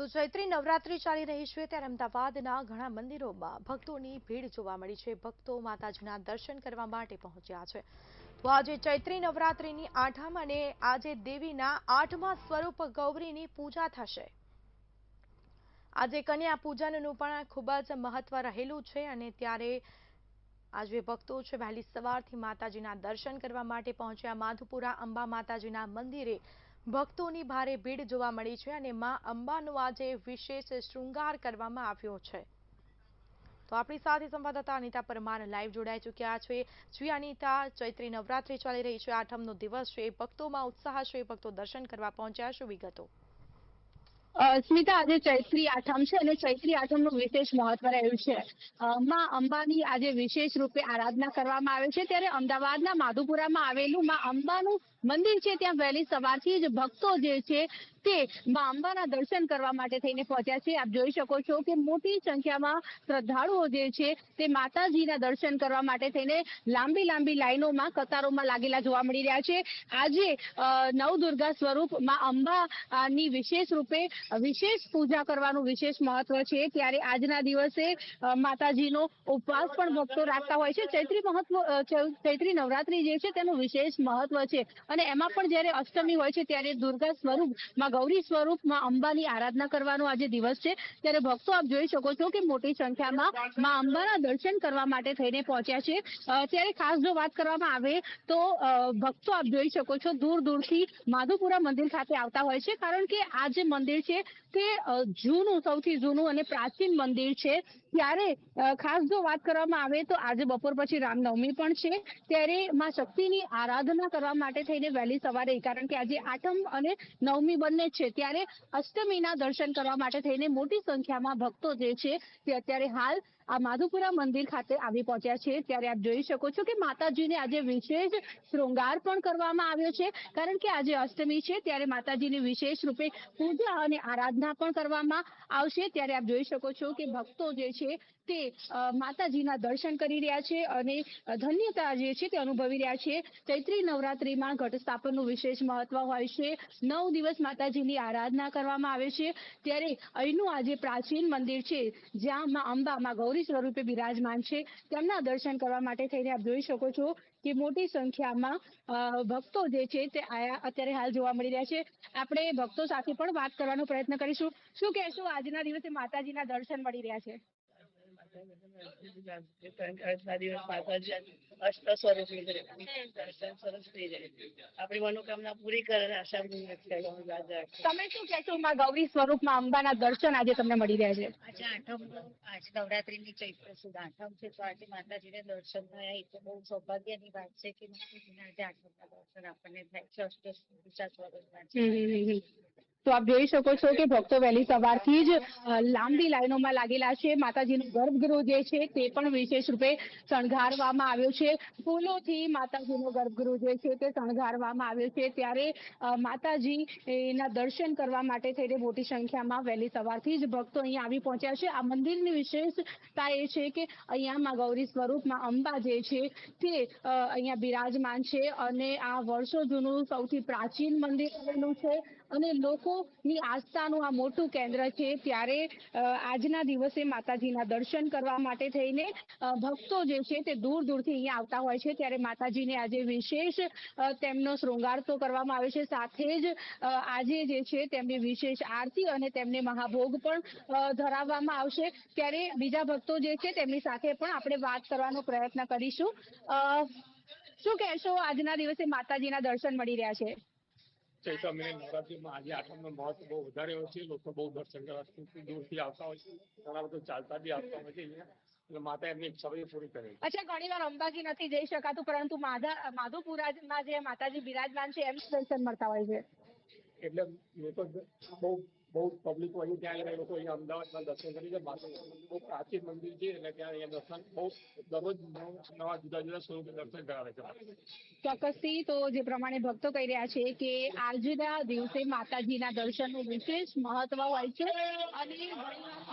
તો ચૈત્રી નવરાત્રી ચાલી રહી છે ત્યારે અમદાવાદના ઘણા મંદિરોમાં ભક્તોની ભીડ જોવા મળી છે। ભક્તો માતાજીના દર્શન કરવા માટે પહોંચ્યા છે। તો આજે ચૈત્રી નવરાત્રીની આઠમ અને આજે દેવીના આઠમા સ્વરૂપ ગૌરીની પૂજા થશે। આજે કન્યા પૂજનનું પણ ખૂબ જ મહત્વ રહેલું છે અને ત્યારે આજે ભક્તો છે વહેલી સવારથી માતાજીના દર્શન કરવા માટે પહોંચ્યા। માધુપુરા અંબા માતાજીના મંદિરે ભક્તોની ભારે ભીડ જોવા મળી છે અને માં અંબાનો આજે વિશેષ શૃંગાર કરવામાં આવ્યો છે। તો આપણી સાથે સંવાદદાતા અનિતા પરમાર લાઈવ જોડાઈ ચૂક્યા છે। જી અનિતા, ચૈત્રી નવરાત્રી ચાલી રહી છે, આઠમનો દિવસ છે, ભક્તોમાં ઉત્સાહ છે, ભક્તો દર્શન કરવા પહોંચ્યા, શું વિગતો? સ્મિતા, આજે ચૈત્રી આઠમ છે અને ચૈત્રી આઠમનું વિશેષ મહત્વ રહ્યું છે। માં અંબાની આજે વિશેષ રૂપે આરાધના કરવામાં આવે છે। ત્યારે અમદાવાદના માધુપુરામાં આવેલું માં અંબાનું મંદિર છે, ત્યાં વહેલી સવારથી જ ભક્તો જે છે તે માં અંબાના દર્શન કરવા માટે થઈને પહોંચ્યા છે। આપ જોઈ શકો છો કે મોટી સંખ્યામાં શ્રદ્ધાળુઓ જે છે તે માતાજીના દર્શન કરવા માટે થઈને લાંબી લાંબી લાઈનોમાં કતારોમાં લાગેલા જોવા મળી રહ્યા છે। આજે નવદુર્ગા સ્વરૂપ માં અંબાની વિશેષ રૂપે વિશેષ પૂજા કરવાનું વિશેષ મહત્વ છે। ત્યારે આજના દિવસે માતાજીનો ઉપવાસ પણ ભક્તો રાખતા હોય છે। ચૈત્રી નવરાત્રી જે છે તેનું વિશેષ મહત્વ છે અને એમાં પણ જ્યારે અષ્ટમી હોય છે ત્યારે દુર્ગા સ્વરૂપ માં ગૌરી સ્વરૂપ માં અંબાની આરાધના કરવાનો આજે દિવસ છે। ત્યારે ભક્તો આપ જોઈ શકો છો કે મોટી સંખ્યામાં માં અંબાના દર્શન કરવા માટે થઈને પહોંચ્યા છે। ત્યારે ખાસ જો વાત કરવામાં આવે તો ભક્તો આપ જોઈ શકો છો દૂર દૂરથી માધુપુરા મંદિર ખાતે આવતા હોય છે, કારણ કે આ જે મંદિર છે તે સૌથી જૂનું અને પ્રાચીન મંદિર છે। ત્યારે ખાસ જો વાત કરવામાં આવે તો આજે બપોર પછી રામનવમી પણ છે, ત્યારે માં શક્તિની આરાધના કરવા માટે થઈને વહેલી સવારે, કારણ કે આજે આઠમ અને નવમી બંને છે, ત્યારે અષ્ટમીના દર્શન કરવા માટે થઈને મોટી સંખ્યામાં ભક્તો જે છે તે અત્યારે હાલ આ માધુપુરા મંદિર ખાતે આવી પહોંચ્યા છે। ત્યારે આપ જોઈ શકો છો કે માતાજીને આજે વિશેષ શૃંગાર પણ કરવામાં આવ્યો છે, કારણ કે આજે અષ્ટમી છે, ત્યારે માતાજીની વિશેષ રૂપે પૂજા અને આરાધના પણ કરવામાં આવશે। ત્યારે આપ જોઈ શકો છો કે ભક્તો જે છે તે માતાજીના દર્શન કરી રહ્યા છે અને ધન્યતા જે છે તે અનુભવી રહ્યા છે। ચૈત્રી નવરાત્રીમાં ઘટ સ્થાપનનું વિશેષ મહત્વ હોય છે। 9 દિવસ માતાજીની આરાધના કરવામાં આવે છે। ત્યારે અહીંનું આજે પ્રાચીન મંદિર છે, જ્યાં માં અંબા માં ગૌરી સ્વરૂપે બિરાજમાન છે, તેમના દર્શન કરવા માટે થઈને આપ જોઈ શકો છો કે મોટી સંખ્યામાં ભક્તો જે છે તે અત્યારે હાલ જોવા મળી રહ્યા છે। આપણે ભક્તો સાથે પણ વાત કરવાનો પ્રયત્ન કરીશું। શું કહેશો, આજના દિવસે માતાજીના દર્શન મળી રહ્યા છે? અષ્ટ સ્વરૂપની દર્શન સરસ થઈ જાય, આપણી મનોકામના પૂરી કરે, આશા તમે શું કહેશો, માં ગૌરી સ્વરૂપમાં અંબાના દર્શન આજે તમને મળી રહ્યા છે? આજે આઠમ, આજે નવરાત્રીની ચૈત્ર સુદ આઠમ છે, તો આજે માતાજીને દર્શન થયા એ તો બહુ સૌભાગ્યની વાત છે કે માતાજીના આજે આઠમના દર્શન આપણને થાય છે। અષ્ટ સ્વરૂપના તો આપ જોઈ શકો છો કે ભક્તો વહેલી સવારથી જ લાંબી લાઈનોમાં લાગેલા છે। માતાજીનું ગર્ભગૃહ જે છે તે પણ વિશેષ રૂપે શણગારવામાં આવ્યો છે, ફૂલોથી માતાજીનો ગર્ભગૃહ જે છે તે શણગારવામાં આવ્યો છે। ત્યારે માતાજીના દર્શન કરવા માટે થઈને મોટી સંખ્યામાં વહેલી સવારથી જ ભક્તો અહીંયા આવી પહોંચ્યા છે। આ મંદિરની વિશેષતા એ છે કે અહીંયામાં ગૌરી સ્વરૂપમાં અંબા જે છે તે અહીંયા બિરાજમાન છે અને આ વર્ષો જૂનું સૌથી પ્રાચીન મંદિર આવેલું છે અને લોકોની આસ્થાનું આ મોટું કેન્દ્ર છે। ત્યારે આજના દિવસે માતાજીના દર્શન કરવા માટે થઈને ભક્તો જે છે તે દૂર દૂરથી અહીંયા આવતા હોય છે। ત્યારે માતાજીને આજે વિશેષ તેમનો શૃંગાર તો કરવામાં આવે છે, સાથે જ આજે જે છે તેમની વિશેષ આરતી અને તેમને મહાભોગ પણ ધરાવવામાં આવશે। ત્યારે બીજા ભક્તો જે છે તેમની સાથે પણ આપણે વાત કરવાનો પ્રયત્ન કરીશું। શું કહેશો, આજના દિવસે માતાજીના દર્શન મળી રહ્યા છે? નવરાત્રીમાં આજે આઠમનો મહત્વ બહુ વધારે હોય છે, લોકો બહુ દર્શન કરવા દૂરથી આવતા હોય છે, ઘણા બધા ચાલતા બી આવતા હોય છે અહીંયા, એટલે માતા એમની ઈચ્છા બધી પૂરી કરે। અચ્છા, ઘણી વાર અંબાજી નથી જઈ શકાતું, પરંતુ માધુપુરામાં જે માતાજી બિરાજમાન છે એમનું દર્શન મળતા હોય છે, એટલે લોકો બહુ પબ્લિક હોય ત્યાં લોકો અહીંયા અમદાવાદમાં દર્શન કરી જાય। માતાજીનું બહુ પ્રાચીન મંદિર છે એટલે ત્યાં અહીંયા દર્શન બહુ દરરોજ નવા જુદા જુદા સ્વરૂપે દર્શન કરાવે છે। ચોક્કસથી તો જે પ્રમાણે ભક્તો કહી રહ્યા છે કે આજના દિવસે માતાજીના દર્શનનું વિશેષ મહત્વ હોય છે અને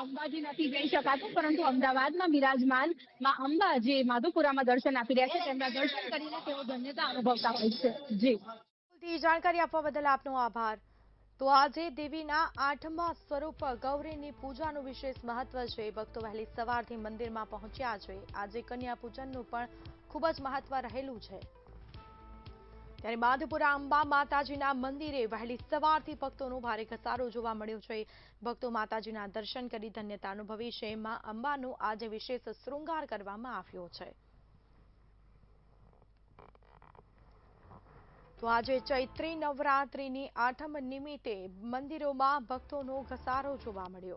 અંબાજી નથી જઈ શકાતું, પરંતુ અમદાવાદમાં બિરાજમાન માં અંબા જે માધુપુરામાં દર્શન આપી રહ્યા છે તેમના દર્શન કરીને તેઓ ધન્યતા અનુભવતા હોય છે। જી, જાણકારી આપવા બદલ આપનો આભાર। તો આજે દેવીના 8મા સ્વરૂપ ગૌરીની પૂજાનું વિશેષ મહત્વ છે. ભક્તો વહેલી સવારથી મંદિરમાં પહોંચ્યા છે. આજે કન્યા પૂજનનું પણ ખૂબ જ મહત્વ રહેલું છે. ત્યારે માધુપુરા અંબા માતાજીના મંદિરે વહેલી સવારથી ભક્તોનો ભારે ઘસારો જોવા મળ્યો છે. ભક્તો માતાજીના દર્શન કરી ધન્યતા અનુભવી છે. માં અંબાનો આજે વિશેષ શૃંગાર કરવામાં આવ્યો છે. તો આજે ચૈત્રી નવરાત્રિની 8મ નિમિત્તે મંદિરોમાં ભક્તોનો ઘસારો જોવા મળ્યો.